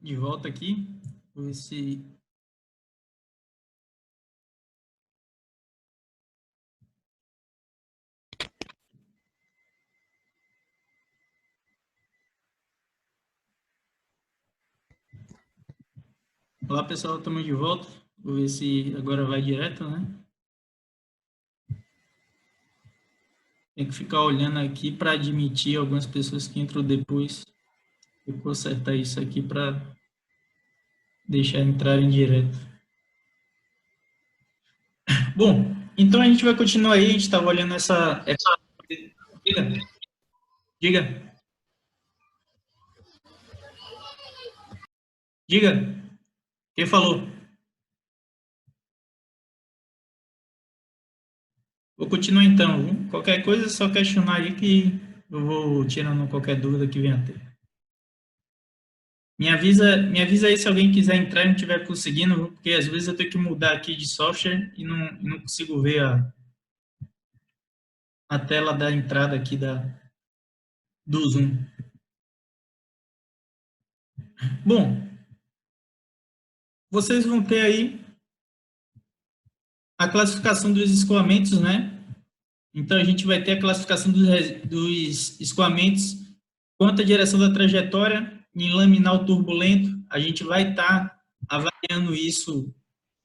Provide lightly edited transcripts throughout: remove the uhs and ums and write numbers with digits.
de volta aqui. Vou ver se... Olá, pessoal, estamos de volta. Vou ver se agora vai direto, né? Tem que ficar olhando aqui para admitir algumas pessoas que entram depois. Eu vou consertar isso aqui para deixar entrarem direto. Bom, então a gente vai continuar aí. A gente estava olhando essa... Diga. Diga. Diga. Quem falou? Vou continuar então. Viu? Qualquer coisa é só questionar aí que eu vou tirando qualquer dúvida que venha a ter. Me avisa aí se alguém quiser entrar e não estiver conseguindo, porque às vezes eu tenho que mudar aqui de software e não consigo ver a tela da entrada aqui do Zoom. Bom, vocês vão ter aí a classificação dos escoamentos, né? Então, a gente vai ter a classificação dos escoamentos quanto à direção da trajetória em laminal turbulento. A gente vai estar avaliando isso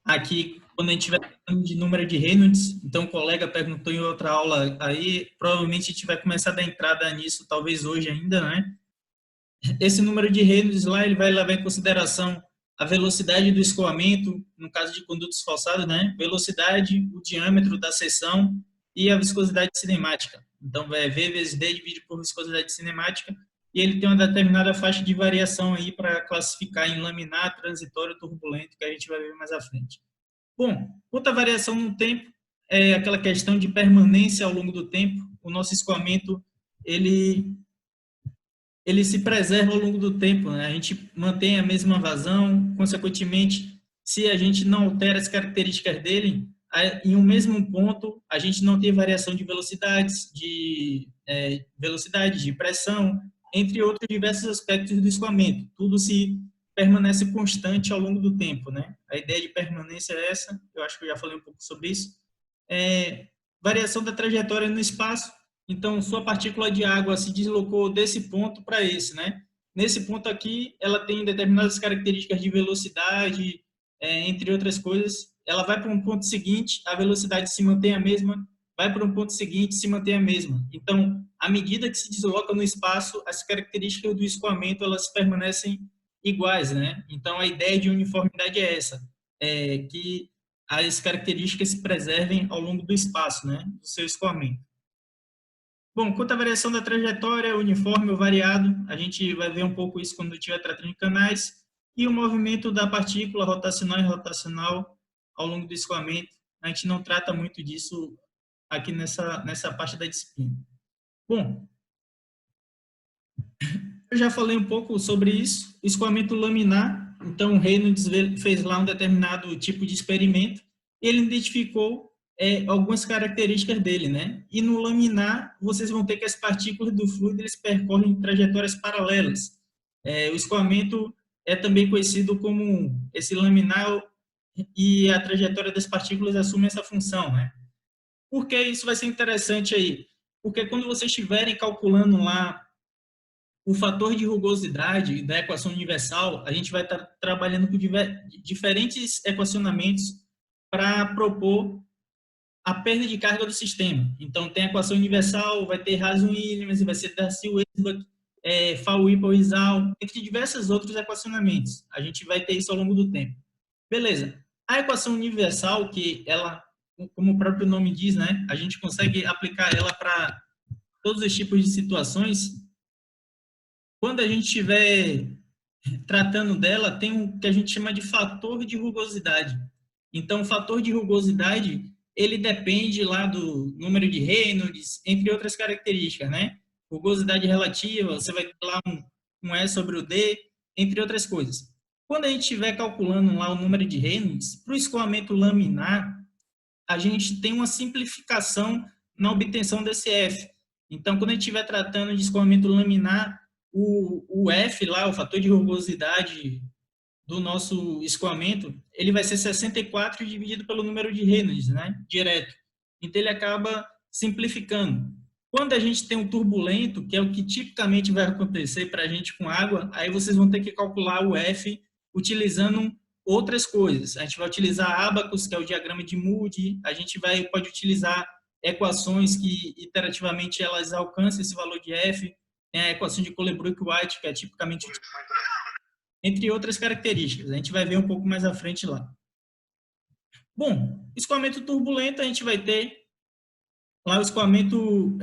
aqui quando a gente estiver falando de número de Reynolds. Então, o colega perguntou em outra aula aí, provavelmente a gente vai começar a dar entrada nisso, talvez hoje ainda, né? Esse número de Reynolds lá, ele vai levar em consideração a velocidade do escoamento, no caso de condutos forçados, né? Velocidade, o diâmetro da seção e a viscosidade cinemática. Então, vai V vezes D dividido por viscosidade cinemática, e ele tem uma determinada faixa de variação aí para classificar em laminar, transitório, turbulento, que a gente vai ver mais à frente. Bom, quanto à variação no tempo, é aquela questão de permanência ao longo do tempo. O nosso escoamento, ele se preserva ao longo do tempo, né? A gente mantém a mesma vazão, consequentemente, se a gente não altera as características dele, em um mesmo ponto, a gente não tem variação de velocidades, de pressão, entre outros diversos aspectos do escoamento. Tudo se permanece constante ao longo do tempo, né? A ideia de permanência é essa, eu acho que eu já falei um pouco sobre isso. Variação da trajetória no espaço. Então, sua partícula de água se deslocou desse ponto para esse, né? Nesse ponto aqui, ela tem determinadas características de velocidade, entre outras coisas. Ela vai para um ponto seguinte, a velocidade se mantém a mesma, vai para um ponto seguinte, se mantém a mesma. Então, à medida que se desloca no espaço, as características do escoamento, elas permanecem iguais, né? Então, a ideia de uniformidade é essa, que as características se preservem ao longo do espaço, né? Do seu escoamento. Bom, quanto à variação da trajetória, uniforme ou variado, a gente vai ver um pouco isso quando estiver tratando de canais, e o movimento da partícula rotacional e rotacional ao longo do escoamento. A gente não trata muito disso aqui nessa parte da disciplina. Bom, eu já falei um pouco sobre isso, escoamento laminar. Então, o Reynolds fez lá um determinado tipo de experimento, e ele identificou algumas características dele, né? E no laminar, vocês vão ter que as partículas do fluido eles percorrem trajetórias paralelas. O escoamento é também conhecido como esse laminar, e a trajetória das partículas assume essa função, né? Por que isso vai ser interessante aí? Porque quando vocês estiverem calculando lá o fator de rugosidade da equação universal, a gente vai estar trabalhando com diferentes equacionamentos para propor a perda de carga do sistema. Então, tem a equação universal, vai ter Rason-Williams, vai ser Darcy-Weisbach, Fau-Whipple-Rizal, entre diversos outros equacionamentos. A gente vai ter isso ao longo do tempo. Beleza. A equação universal, que ela, como o próprio nome diz, né, a gente consegue aplicar ela para todos os tipos de situações. Quando a gente estiver tratando dela, tem o que a gente chama de fator de rugosidade. Então, o fator de rugosidade, ele depende lá do número de Reynolds, entre outras características, né? Rugosidade relativa, você vai ter lá um E sobre o D, entre outras coisas. Quando a gente estiver calculando lá o número de Reynolds, para o escoamento laminar, a gente tem uma simplificação na obtenção desse F. Então, quando a gente estiver tratando de escoamento laminar, o F lá, o fator de rugosidade do nosso escoamento, ele vai ser 64 dividido pelo número de Reynolds, né? Direto. Então, ele acaba simplificando. Quando a gente tem um turbulento, que é o que tipicamente vai acontecer para a gente com água, aí vocês vão ter que calcular o F utilizando outras coisas. A gente vai utilizar Abacus, que é o diagrama de Moody, a gente pode utilizar equações que, iterativamente, elas alcançam esse valor de F, tem a equação de Colebrook-White, que é tipicamente, entre outras características. A gente vai ver um pouco mais à frente lá. Bom, escoamento turbulento, a gente vai ter lá o escoamento,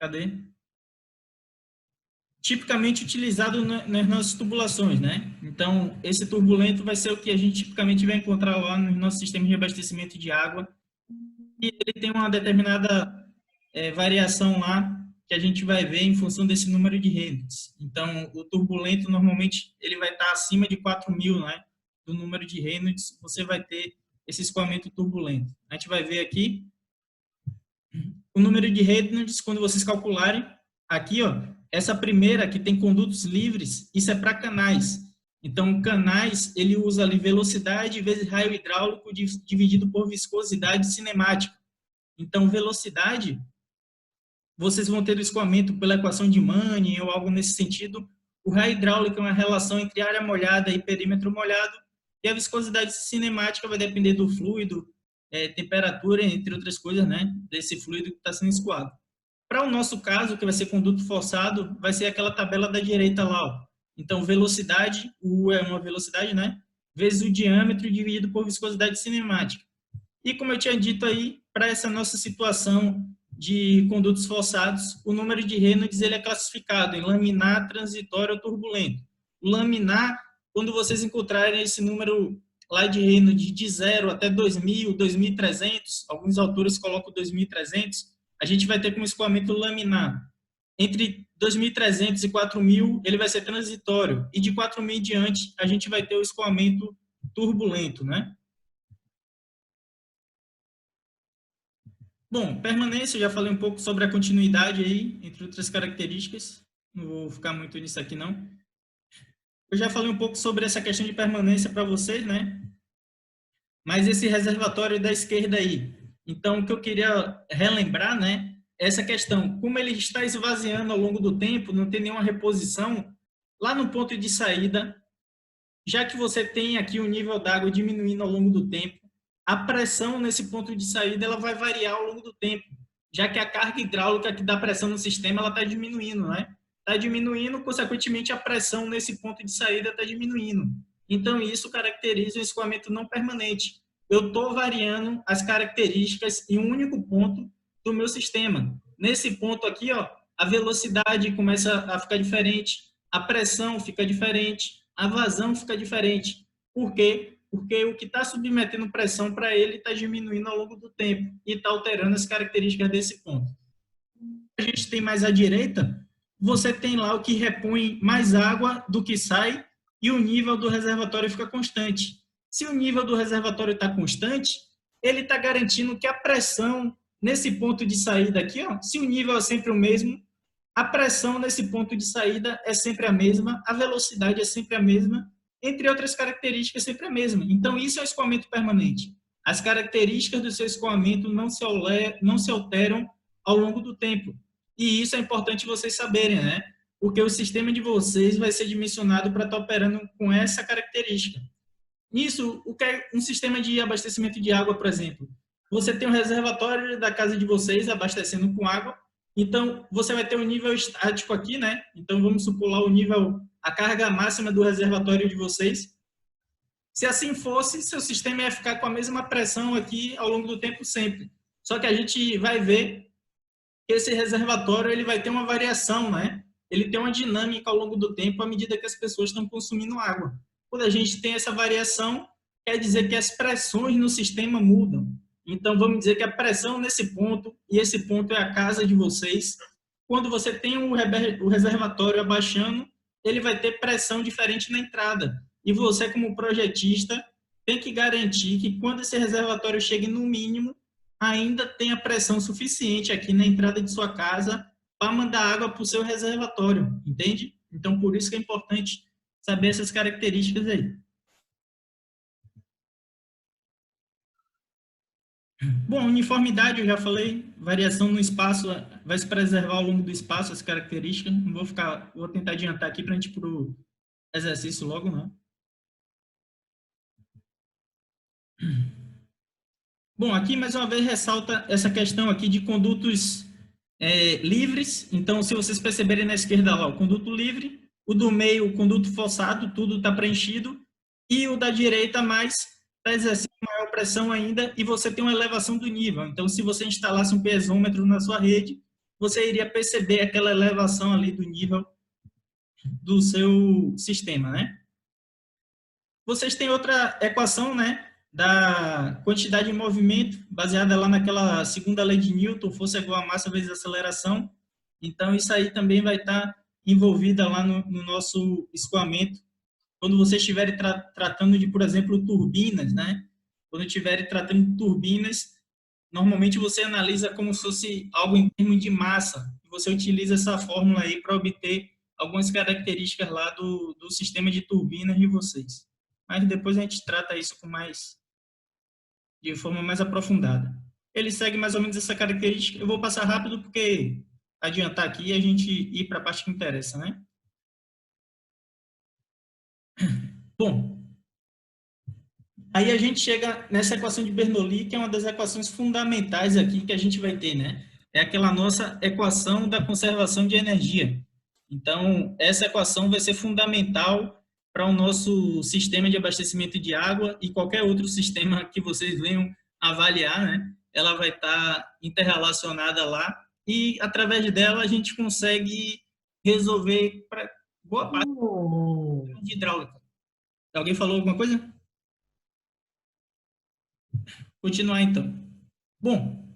cadê? Tipicamente utilizado nas nossas tubulações, né? Então, esse turbulento vai ser o que a gente tipicamente vai encontrar lá no nosso sistema de abastecimento de água. E ele tem uma determinada variação lá que a gente vai ver em função desse número de Reynolds. Então, o turbulento, normalmente, ele vai estar acima de 4.000, né? Do número de Reynolds, você vai ter esse escoamento turbulento. A gente vai ver aqui o número de Reynolds, quando vocês calcularem, aqui, ó, essa primeira que tem condutos livres, isso é para canais. Então, canais, ele usa ali velocidade vezes raio hidráulico dividido por viscosidade cinemática. Então, velocidade, vocês vão ter o escoamento pela equação de Manning ou algo nesse sentido. O raio hidráulico é uma relação entre área molhada e perímetro molhado. E a viscosidade cinemática vai depender do fluido, temperatura, entre outras coisas, né, desse fluido que está sendo escoado. Para o nosso caso, que vai ser conduto forçado, vai ser aquela tabela da direita lá, ó. Então, velocidade, U é uma velocidade, né, vezes o diâmetro dividido por viscosidade cinemática. E como eu tinha dito aí, para essa nossa situação de condutos forçados, o número de Reynolds ele é classificado em laminar, transitório ou turbulento. O laminar, quando vocês encontrarem esse número lá de Reynolds de 0 até 2.000, 2.300, alguns autores colocam 2.300, a gente vai ter como escoamento laminar. Entre 2.300 e 4.000, ele vai ser transitório. E de 4.000 em diante, a gente vai ter o escoamento turbulento, né? Bom, permanência, eu já falei um pouco sobre a continuidade aí, entre outras características. Não vou ficar muito nisso aqui, não. Eu já falei um pouco sobre essa questão de permanência para vocês, né? Mas esse reservatório da esquerda aí. Então, o que eu queria relembrar, né? É essa questão, como ele está esvaziando ao longo do tempo, não tem nenhuma reposição, lá no ponto de saída, já que você tem aqui o nível d'água diminuindo ao longo do tempo, a pressão nesse ponto de saída ela vai variar ao longo do tempo, já que a carga hidráulica que dá pressão no sistema ela está diminuindo, né? Está diminuindo, consequentemente a pressão nesse ponto de saída está diminuindo. Então isso caracteriza o escoamento não permanente. Eu estou variando as características em um único ponto do meu sistema. Nesse ponto aqui, ó, a velocidade começa a ficar diferente, a pressão fica diferente, a vazão fica diferente. Por quê? Porque o que está submetendo pressão para ele está diminuindo ao longo do tempo e está alterando as características desse ponto. A gente tem mais à direita, você tem lá o que repõe mais água do que sai e o nível do reservatório fica constante. Se o nível do reservatório está constante, ele está garantindo que a pressão nesse ponto de saída aqui, ó, se o nível é sempre o mesmo, a pressão nesse ponto de saída é sempre a mesma, a velocidade é sempre a mesma, entre outras características, sempre a mesma. Então, isso é o escoamento permanente. As características do seu escoamento não se alteram ao longo do tempo. E isso é importante vocês saberem, né? Porque o sistema de vocês vai ser dimensionado para estar operando com essa característica. Nisso, o que é um sistema de abastecimento de água, por exemplo? Você tem um reservatório da casa de vocês abastecendo com água, então você vai ter um nível estático aqui, né? Então vamos supor lá o nível, a carga máxima do reservatório de vocês. Se assim fosse, seu sistema ia ficar com a mesma pressão aqui ao longo do tempo sempre. Só que a gente vai ver que esse reservatório ele vai ter uma variação, né? Ele tem uma dinâmica ao longo do tempo à medida que as pessoas estão consumindo água. Quando a gente tem essa variação, quer dizer que as pressões no sistema mudam. Então, vamos dizer que a pressão nesse ponto, e esse ponto é a casa de vocês, quando você tem o reservatório abaixando, ele vai ter pressão diferente na entrada. E você, como projetista, tem que garantir que quando esse reservatório chegue no mínimo, ainda tenha pressão suficiente aqui na entrada de sua casa para mandar água para o seu reservatório, entende? Então, por isso que é importante saber essas características aí. Bom, uniformidade, eu já falei, variação no espaço, vai se preservar ao longo do espaço as características. Não vou tentar adiantar aqui para a gente ir para o exercício logo, não. Bom, aqui mais uma vez ressalta essa questão aqui de condutos livres. Então, se vocês perceberem na esquerda lá, o conduto livre, o do meio, o conduto forçado, tudo está preenchido, e o da direita mais está exercendo maior pressão ainda, e você tem uma elevação do nível. Então, se você instalasse um piezômetro na sua rede, você iria perceber aquela elevação ali do nível do seu sistema, né? Vocês têm outra equação, né, da quantidade de movimento, baseada lá naquela segunda lei de Newton, força igual a massa vezes aceleração. Então, isso aí também vai estar envolvida lá no nosso escoamento. Quando vocês estiverem tratando de, por exemplo, turbinas, né? Quando estiverem tratando de turbinas, normalmente você analisa como se fosse algo em termos de massa. E você utiliza essa fórmula aí para obter algumas características lá do sistema de turbinas de vocês. Mas depois a gente trata isso de forma mais aprofundada. Ele segue mais ou menos essa característica. Eu vou passar rápido porque adiantar aqui e a gente ir para a parte que interessa, né? Bom, aí a gente chega nessa equação de Bernoulli, que é uma das equações fundamentais aqui que a gente vai ter, né? É aquela nossa equação da conservação de energia. Então, essa equação vai ser fundamental para o nosso sistema de abastecimento de água e qualquer outro sistema que vocês venham avaliar, né? Ela vai estar interrelacionada lá e, através dela, a gente consegue resolver boa parte de hidráulica. Alguém falou alguma coisa? Continuar, então. Bom,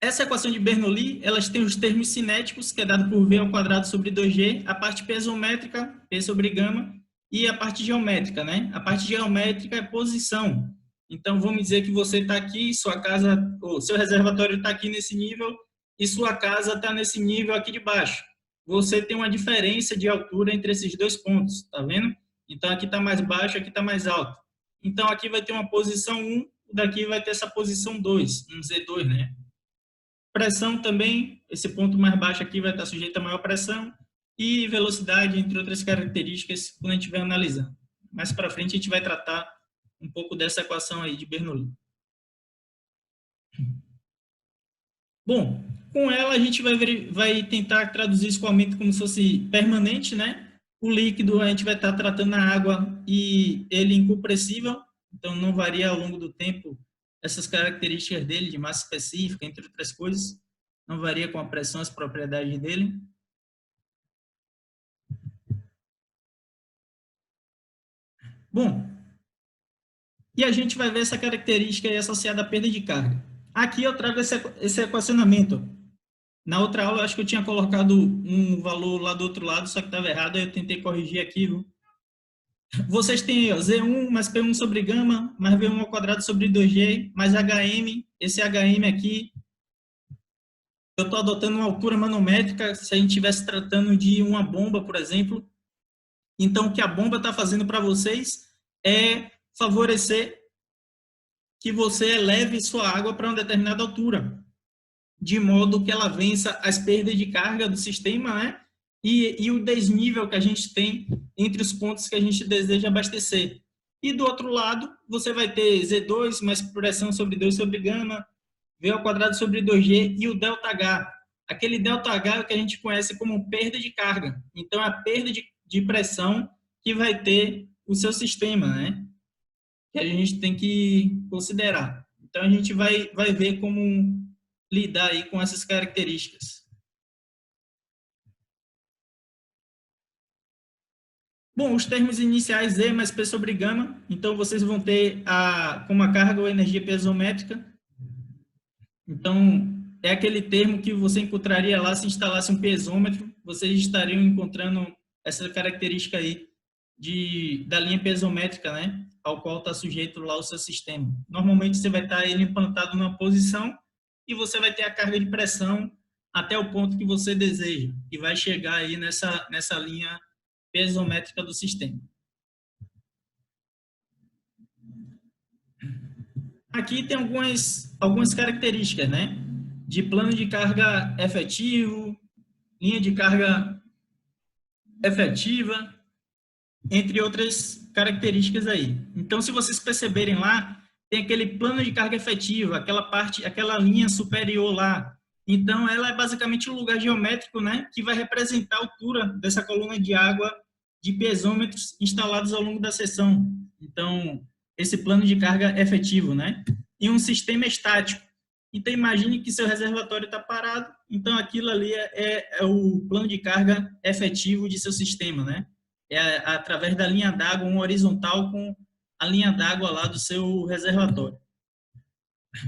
essa equação de Bernoulli, elas têm os termos cinéticos, que é dado por V ao quadrado sobre 2G, a parte piezométrica, P sobre gama, e a parte geométrica, né? A parte geométrica é posição. Então, vamos dizer que você está aqui, sua casa, ou seu reservatório está aqui nesse nível, e sua casa está nesse nível aqui de baixo. Você tem uma diferença de altura entre esses dois pontos, tá vendo? Então, aqui está mais baixo, aqui está mais alto. Então, aqui vai ter uma posição 1, daqui vai ter essa posição 2, um Z2, né? Pressão também, esse ponto mais baixo aqui vai estar sujeito a maior pressão, e velocidade, entre outras características, quando a gente vai analisar. Mais para frente a gente vai tratar um pouco dessa equação aí de Bernoulli. Bom, com ela a gente vai tentar traduzir escoamento como se fosse permanente, né? O líquido a gente vai estar tratando a água e ele incompressível, então não varia ao longo do tempo essas características dele, de massa específica, entre outras coisas, não varia com a pressão, as propriedades dele. Bom, e a gente vai ver essa característica aí associada à perda de carga. Aqui eu trago esse equacionamento. Na outra aula, eu acho que eu tinha colocado um valor lá do outro lado, só que estava errado, aí eu tentei corrigir aqui, viu? Vocês têm aí, ó, Z1 mais P1 sobre gama, mais V1 ao quadrado sobre 2G, mais HM. Esse HM aqui, eu estou adotando uma altura manométrica, se a gente estivesse tratando de uma bomba, por exemplo. Então, o que a bomba está fazendo para vocês é favorecer que você eleve sua água para uma determinada altura, de modo que ela vença as perdas de carga do sistema, né? E o desnível que a gente tem entre os pontos que a gente deseja abastecer. E do outro lado, você vai ter Z2 mais pressão sobre 2 sobre gama, V ao quadrado sobre 2G e o ΔH. Aquele ΔH é o que a gente conhece como perda de carga. Então, é a perda de pressão que vai ter o seu sistema, né? Que a gente tem que considerar. Então, a gente vai ver como lidar aí com essas características. Bom, os termos iniciais Z mais P sobre gama, então vocês vão ter como a carga ou energia piezométrica. Então, é aquele termo que você encontraria lá se instalasse um piezômetro, vocês estariam encontrando essa característica aí da linha piezométrica, né? Ao qual está sujeito lá o seu sistema. Normalmente você vai estar ele implantado numa posição e você vai ter a carga de pressão até o ponto que você deseja, e vai chegar aí nessa linha piezométrica do sistema. Aqui tem algumas características, né? De plano de carga efetivo, linha de carga efetiva, entre outras características aí. Então, se vocês perceberem lá, tem aquele plano de carga efetiva, aquela linha superior lá. Então, ela é basicamente um lugar geométrico, né, que vai representar a altura dessa coluna de água de piezômetros instalados ao longo da seção. Então, esse plano de carga efetivo, né? E um sistema estático. Então, imagine que seu reservatório está parado, então aquilo ali é o plano de carga efetivo de seu sistema, né? É através da linha d'água, um horizontal com a linha d'água lá do seu reservatório.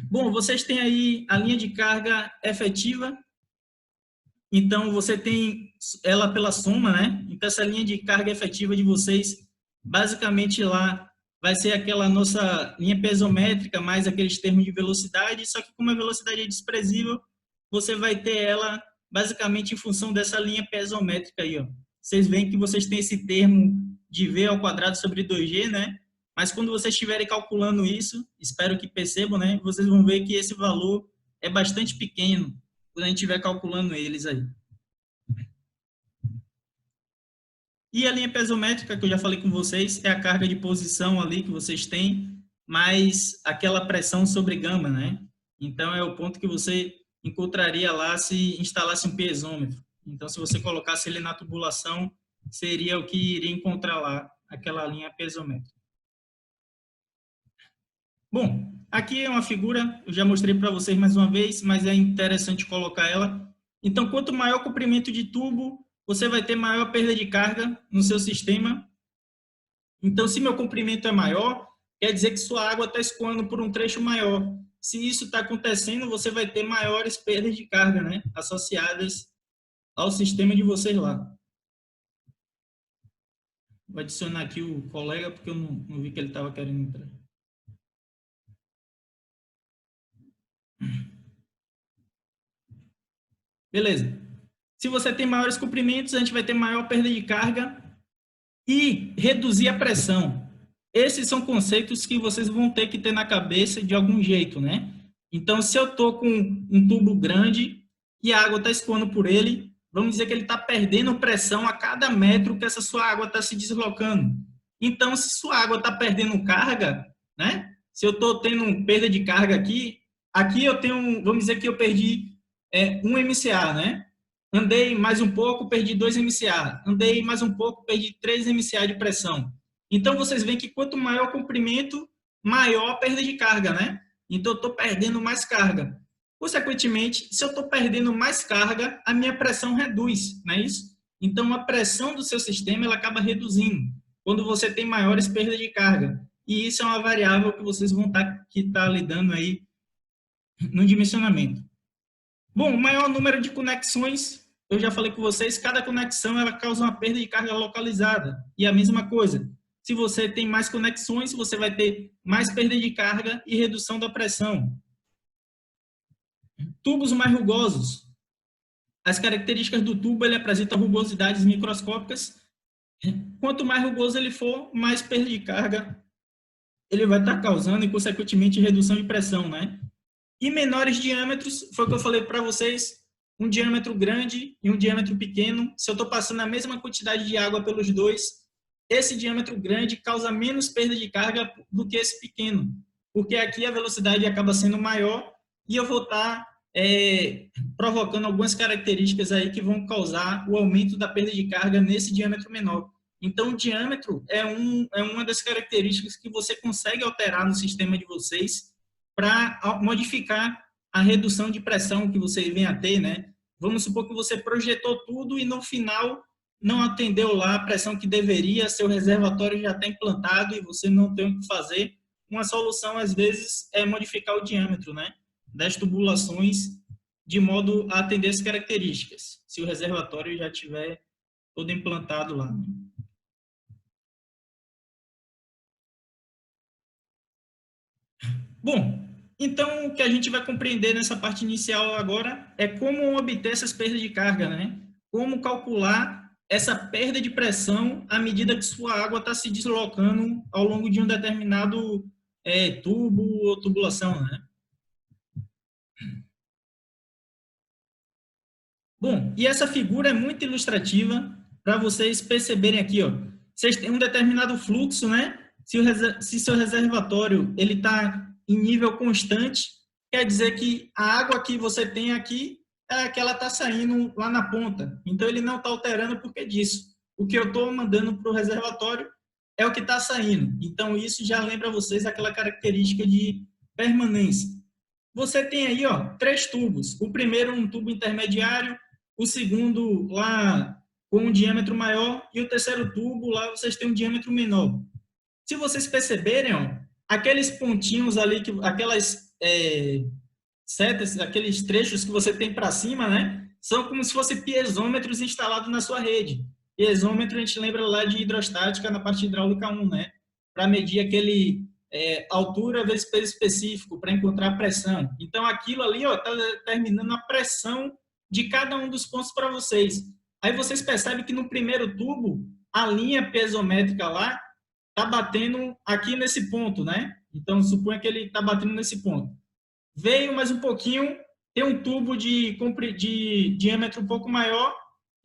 Bom, vocês têm aí a linha de carga efetiva, então você tem ela pela soma, né? Então essa linha de carga efetiva de vocês, basicamente lá vai ser aquela nossa linha piezométrica, mais aqueles termos de velocidade, só que como a velocidade é desprezível, você vai ter ela basicamente em função dessa linha piezométrica aí, ó. Vocês veem que vocês têm esse termo de V ao quadrado sobre 2G, né? Mas quando vocês estiverem calculando isso, espero que percebam, né? Vocês vão ver que esse valor é bastante pequeno quando a gente estiver calculando eles aí. E a linha piezométrica, que eu já falei com vocês, é a carga de posição ali que vocês têm, mais aquela pressão sobre gama, né? Então, é o ponto que você encontraria lá se instalasse um piezômetro. Então, se você colocasse ele na tubulação, seria o que iria encontrar lá, aquela linha piezométrica. Bom, aqui é uma figura, eu já mostrei para vocês mais uma vez, mas é interessante colocar ela. Então, quanto maior o comprimento de tubo, você vai ter maior perda de carga no seu sistema. Então, se meu comprimento é maior, quer dizer que sua água está escoando por um trecho maior. Se isso está acontecendo, você vai ter maiores perdas de carga, né, associadas ao sistema de vocês lá. Vou adicionar aqui o colega, porque eu não vi que ele estava querendo entrar. Beleza. Se você tem maiores comprimentos, a gente vai ter maior perda de carga e reduzir a pressão. Esses são conceitos que vocês vão ter que ter na cabeça de algum jeito, né? Então, se eu estou com um tubo grande e a água está escoando por ele, vamos dizer que ele está perdendo pressão a cada metro que essa sua água está se deslocando. Então, se sua água está perdendo carga, né? Se eu estou tendo perda de carga aqui eu tenho, vamos dizer que eu perdi 1 MCA, né? Andei mais um pouco, perdi 2 MCA. Andei mais um pouco, perdi 3 MCA de pressão. Então, vocês veem que quanto maior o comprimento, maior a perda de carga, né? Então, eu estou perdendo mais carga. Consequentemente, se eu estou perdendo mais carga, a minha pressão reduz, não é isso? Então, a pressão do seu sistema ela acaba reduzindo quando você tem maiores perdas de carga. E isso é uma variável que vocês vão estar lidando aí no dimensionamento. Bom, o maior número de conexões, eu já falei com vocês, cada conexão ela causa uma perda de carga localizada. E a mesma coisa, se você tem mais conexões, você vai ter mais perda de carga e redução da pressão. Tubos mais rugosos. As características do tubo, ele apresenta rugosidades microscópicas. Quanto mais rugoso ele for, mais perda de carga ele vai estar causando e, consequentemente, redução de pressão, né? E menores diâmetros, foi o que eu falei para vocês, um diâmetro grande e um diâmetro pequeno. Se eu estou passando a mesma quantidade de água pelos dois, esse diâmetro grande causa menos perda de carga do que esse pequeno, porque aqui a velocidade acaba sendo maior e eu vou estar provocando algumas características aí que vão causar o aumento da perda de carga nesse diâmetro menor. Então, o diâmetro é uma das características que você consegue alterar no sistema de vocês para modificar a redução de pressão que você vem a ter, né? Vamos supor que você projetou tudo e no final não atendeu lá a pressão que deveria, seu reservatório já está implantado e você não tem o que fazer. Uma solução, às vezes, é modificar o diâmetro, né, das tubulações de modo a atender as características, se o reservatório já estiver todo implantado lá. Bom, Então, o que a gente vai compreender nessa parte inicial agora é como obter essas perdas de carga, né? Como calcular essa perda de pressão à medida que sua água está se deslocando ao longo de um determinado tubo ou tubulação, né? Bom, e essa figura é muito ilustrativa para vocês perceberem aqui, ó. Vocês têm um determinado fluxo, né? Se seu reservatório ele está em nível constante, quer dizer que a água que você tem aqui é a que ela está saindo lá na ponta. Então, ele não está alterando por que disso. O que eu estou mandando para o reservatório é o que está saindo. Então, isso já lembra vocês aquela característica de permanência. Você tem aí, ó, 3 tubos. O primeiro, um tubo intermediário, o segundo lá com um diâmetro maior e o terceiro tubo lá vocês têm um diâmetro menor. Se vocês perceberem, ó, aqueles pontinhos ali, aquelas setas, aqueles trechos que você tem para cima, né, são como se fossem piezômetros instalados na sua rede. Piezômetro a gente lembra lá de hidrostática na parte hidráulica 1, né, para medir aquele altura vezes peso específico para encontrar a pressão. Então aquilo ali está determinando a pressão de cada um dos pontos para vocês. Aí vocês percebem que no primeiro tubo, a linha piezométrica lá está batendo aqui nesse ponto, né? Então, suponha que ele está batendo nesse ponto. Veio mais um pouquinho, tem um tubo de diâmetro um pouco maior,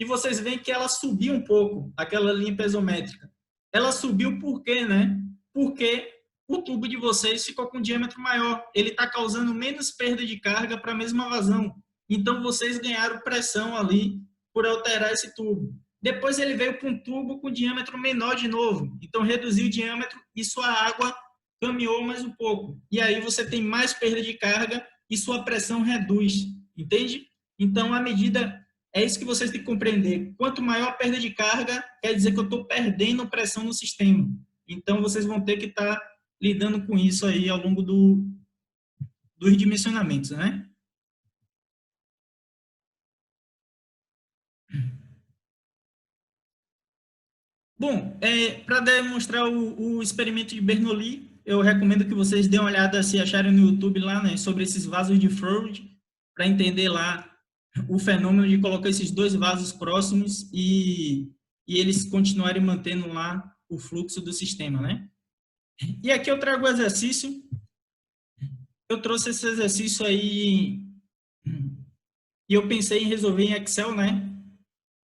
e vocês veem que ela subiu um pouco, aquela linha piezométrica. Ela subiu por quê, né? Porque o tubo de vocês ficou com um diâmetro maior. Ele está causando menos perda de carga para a mesma vazão. Então, vocês ganharam pressão ali por alterar esse tubo. Depois ele veio para um tubo com diâmetro menor de novo. Então, reduziu o diâmetro e sua água caminhou mais um pouco. E aí você tem mais perda de carga e sua pressão reduz. Entende? Então, a medida... É isso que vocês têm que compreender. Quanto maior a perda de carga, quer dizer que eu estou perdendo pressão no sistema. Então, vocês vão ter que estar lidando com isso aí ao longo dos dimensionamentos, né? Bom, para demonstrar o experimento de Bernoulli, eu recomendo que vocês dêem uma olhada, se acharem no YouTube lá, né, sobre esses vasos de Froude, para entender lá o fenômeno de colocar esses 2 vasos próximos e eles continuarem mantendo lá o fluxo do sistema, né? E aqui eu trago o exercício. Eu trouxe esse exercício aí e eu pensei em resolver em Excel, né?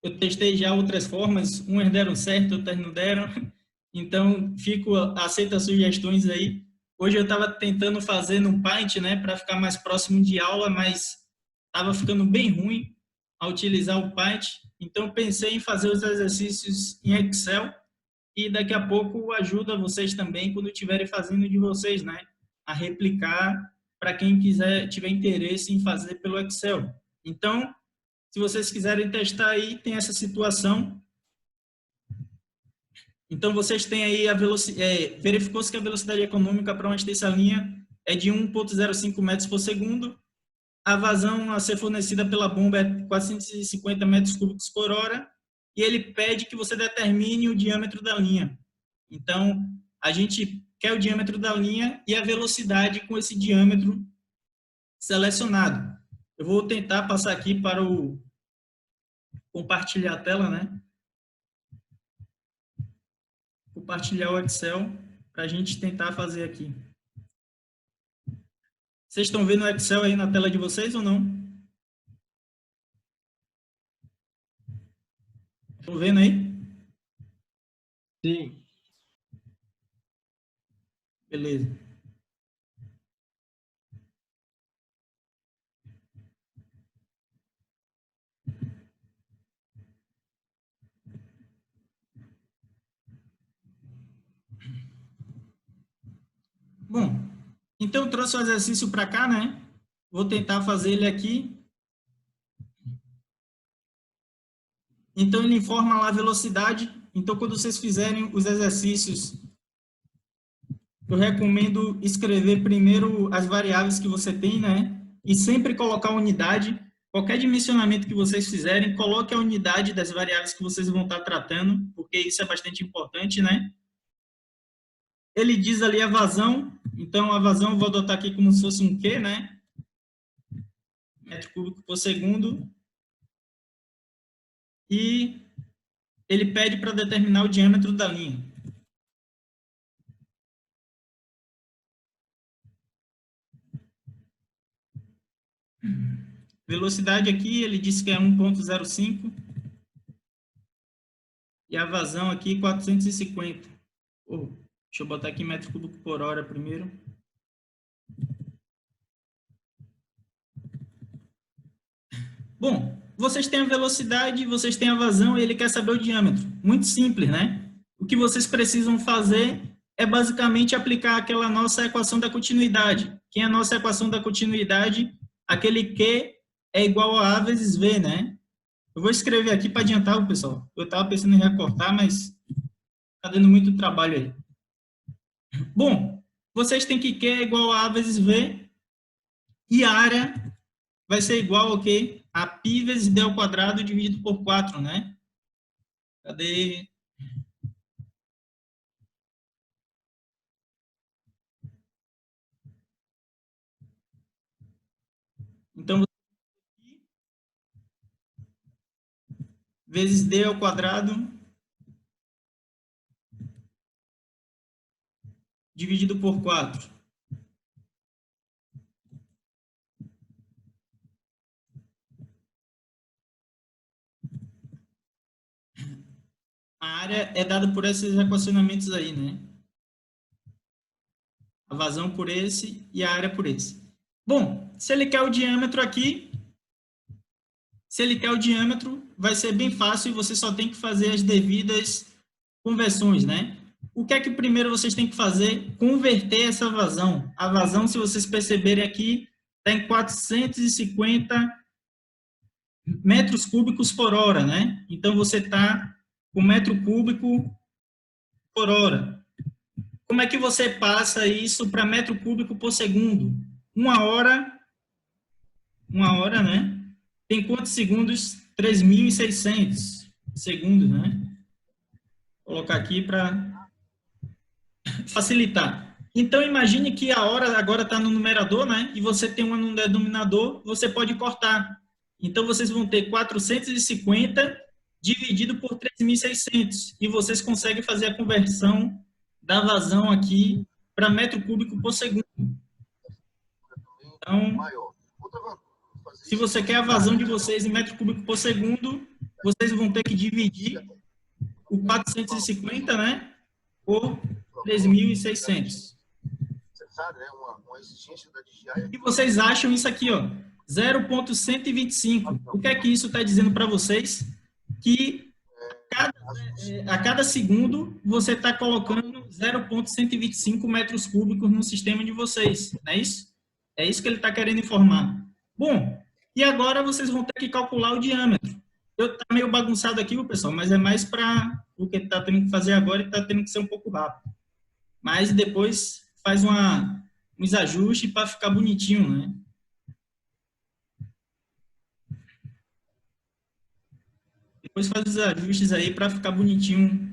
Eu testei já outras formas, umas deram certo, outras não deram. Então, aceito as sugestões aí. Hoje eu estava tentando fazer no Paint, né, para ficar mais próximo de aula, mas estava ficando bem ruim a utilizar o Paint. Então, pensei em fazer os exercícios em Excel e daqui a pouco ajuda vocês também quando estiverem fazendo de vocês, né, a replicar para quem tiver interesse em fazer pelo Excel. Então, se vocês quiserem testar aí, tem essa situação. Então, vocês têm aí a velocidade, verificou-se que a velocidade econômica para onde tem essa linha é de 1,05 metros por segundo. A vazão a ser fornecida pela bomba é 450 metros cúbicos por hora. E ele pede que você determine o diâmetro da linha. Então, a gente quer o diâmetro da linha e a velocidade com esse diâmetro selecionado. Eu vou tentar passar aqui para o compartilhar a tela, né? Compartilhar o Excel para a gente tentar fazer aqui. Vocês estão vendo o Excel aí na tela de vocês ou não? Estão vendo aí? Sim. Beleza. Bom, então eu trouxe o exercício para cá, né? Vou tentar fazer ele aqui. Então, ele informa lá a velocidade. Então, quando vocês fizerem os exercícios, eu recomendo escrever primeiro as variáveis que você tem, né? E sempre colocar a unidade. Qualquer dimensionamento que vocês fizerem, coloque a unidade das variáveis que vocês vão estar tratando, porque isso é bastante importante, né? Ele diz ali a vazão, então a vazão eu vou adotar aqui como se fosse um Q, né? Metro cúbico por segundo. E ele pede para determinar o diâmetro da linha. Velocidade aqui, ele disse que é 1,05. E a vazão aqui, 450. Deixa eu botar aqui metro cúbico por hora primeiro. Bom, vocês têm a velocidade, vocês têm a vazão e ele quer saber o diâmetro. Muito simples, né? O que vocês precisam fazer é basicamente aplicar aquela nossa equação da continuidade. Que é a nossa equação da continuidade, aquele Q é igual a A vezes V, né? Eu vou escrever aqui para adiantar, pessoal. Eu estava pensando em recortar, mas está dando muito trabalho aí. Bom, vocês têm que Q é igual a A vezes V e a área vai ser igual ao quê? A π vezes d ao quadrado dividido por 4, né? Cadê? Então, vezes d ao quadrado dividido por 4. A área é dada por esses equacionamentos aí, né? A vazão por esse e a área por esse. Bom, se ele quer o diâmetro aqui, se ele quer o diâmetro, vai ser bem fácil e você só tem que fazer as devidas conversões, né? O que é que primeiro vocês têm que fazer? Converter essa vazão. A vazão, se vocês perceberem aqui, está em 450 metros cúbicos por hora, né? Então, você está com metro cúbico por hora. Como é que você passa isso para metro cúbico por segundo? Uma hora, né? Tem quantos segundos? 3.600 segundos, né? Vou colocar aqui para facilitar. Então, imagine que a hora agora está no numerador, né? E você tem uma no denominador, você pode cortar. Então, vocês vão ter 450 dividido por 3.600. E vocês conseguem fazer a conversão da vazão aqui para metro cúbico por segundo. Então, se você quer a vazão de vocês em metro cúbico por segundo, vocês vão ter que dividir o 450, né? Por 3.600. E vocês acham isso aqui, ó, 0,125. O que é que isso está dizendo para vocês? Que a cada segundo você está colocando 0,125 metros cúbicos no sistema de vocês, não é isso? É isso que ele está querendo informar. Bom, e agora vocês vão ter que calcular o diâmetro. Eu tá meio bagunçado aqui, pessoal, mas é mais para o que está tendo que fazer agora e está tendo que ser um pouco rápido. Mas depois faz uns ajustes para ficar bonitinho, né? Depois faz os ajustes aí para ficar bonitinho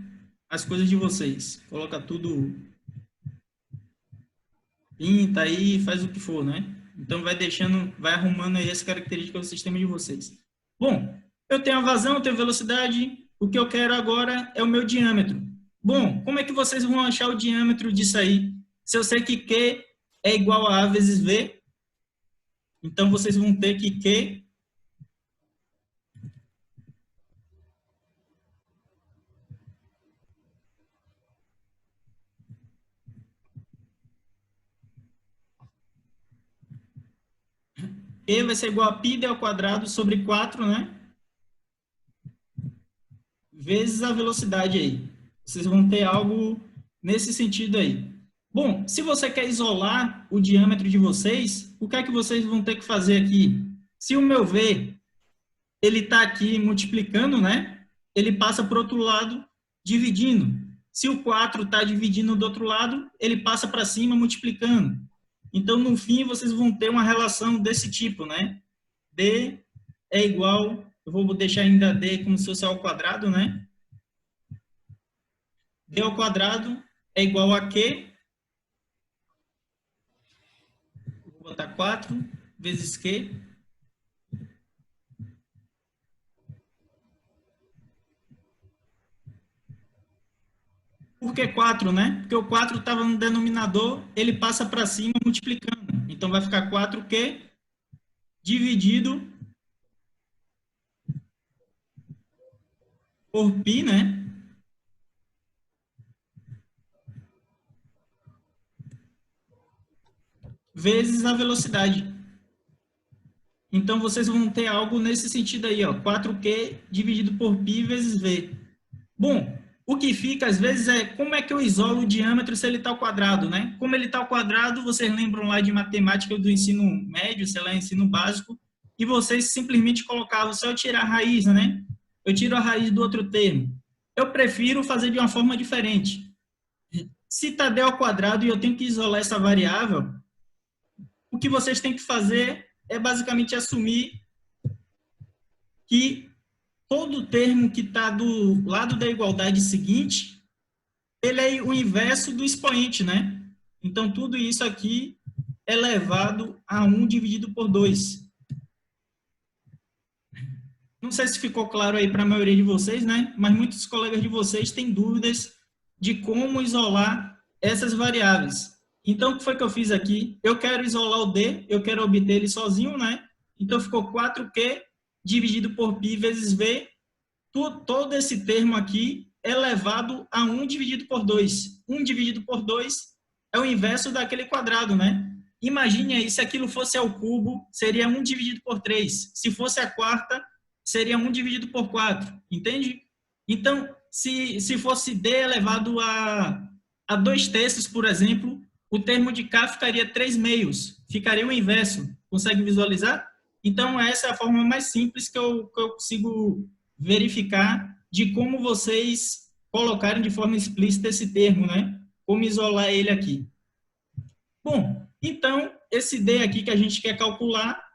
as coisas de vocês. Coloca tudo, pinta aí, faz o que for, né? Então vai deixando, vai arrumando aí as características do sistema de vocês. Bom, eu tenho a vazão, eu tenho velocidade, o que eu quero agora é o meu diâmetro. Bom, como é que vocês vão achar o diâmetro disso aí? Se eu sei que Q é igual a A vezes V, então vocês vão ter que Q E vai ser igual a π d ao quadrado sobre 4, né? Vezes a velocidade aí. Vocês vão ter algo nesse sentido aí. Bom, se você quer isolar o diâmetro de vocês, o que é que vocês vão ter que fazer aqui? Se o meu V, ele está aqui multiplicando, né? Ele passa para o outro lado dividindo. Se o 4 está dividindo do outro lado, ele passa para cima multiplicando. Então, no fim, vocês vão ter uma relação desse tipo, né? D é igual, eu vou deixar ainda D como se fosse ao quadrado, né? D ao quadrado é igual a Q 4 vezes Q. Por que 4, né? Porque o 4 estava no denominador, ele passa para cima multiplicando. Então, vai ficar 4Q dividido por π, né? Vezes a velocidade. Então, vocês vão ter algo nesse sentido aí, ó. 4Q dividido por π vezes V. Bom, o que fica, às vezes, é como é que eu isolo o diâmetro se ele está ao quadrado, né? Como ele está ao quadrado, vocês lembram lá de matemática do ensino médio, sei lá, ensino básico, e vocês simplesmente colocavam, se eu tirar a raiz, né? Eu tiro a raiz do outro termo. Eu prefiro fazer de uma forma diferente. Se está d ao quadrado e eu tenho que isolar essa variável, o que vocês têm que fazer é basicamente assumir que todo termo que está do lado da igualdade seguinte, ele é o inverso do expoente, né? Então, tudo isso aqui é elevado a 1 dividido por 2. Não sei se ficou claro aí para a maioria de vocês, né? Mas muitos colegas de vocês têm dúvidas de como isolar essas variáveis. Então, o que foi que eu fiz aqui? Eu quero isolar o D, eu quero obter ele sozinho, né? Então, ficou 4Q dividido por π vezes V. Todo esse termo aqui é elevado a 1 dividido por 2. 1 dividido por 2 é o inverso daquele quadrado, né? Imagine aí, se aquilo fosse ao cubo, seria 1 dividido por 3. Se fosse a quarta, seria 1 dividido por 4, entende? Então, se fosse D elevado a 2 terços, por exemplo, o termo de K ficaria 3 meios, ficaria o inverso. Consegue visualizar? Então, essa é a forma mais simples que eu consigo verificar de como vocês colocarem de forma explícita esse termo, né? Como isolar ele aqui. Bom, então, esse D aqui que a gente quer calcular,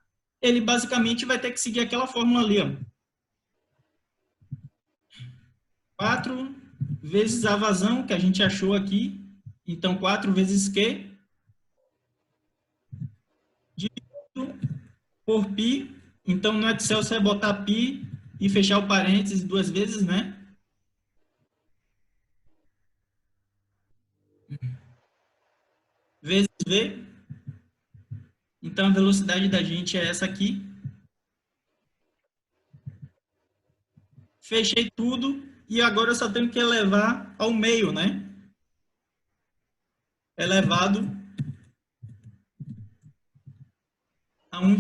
ele basicamente vai ter que seguir aquela fórmula ali, ó. 4 vezes a vazão que a gente achou aqui. Então, 4 vezes Q dividido por π. Então, no Excel, você vai botar π e fechar o parênteses 2 vezes, né? Vezes V. Então, a velocidade da gente é essa aqui. Fechei tudo e agora eu só tenho que elevar ao meio, né? Elevado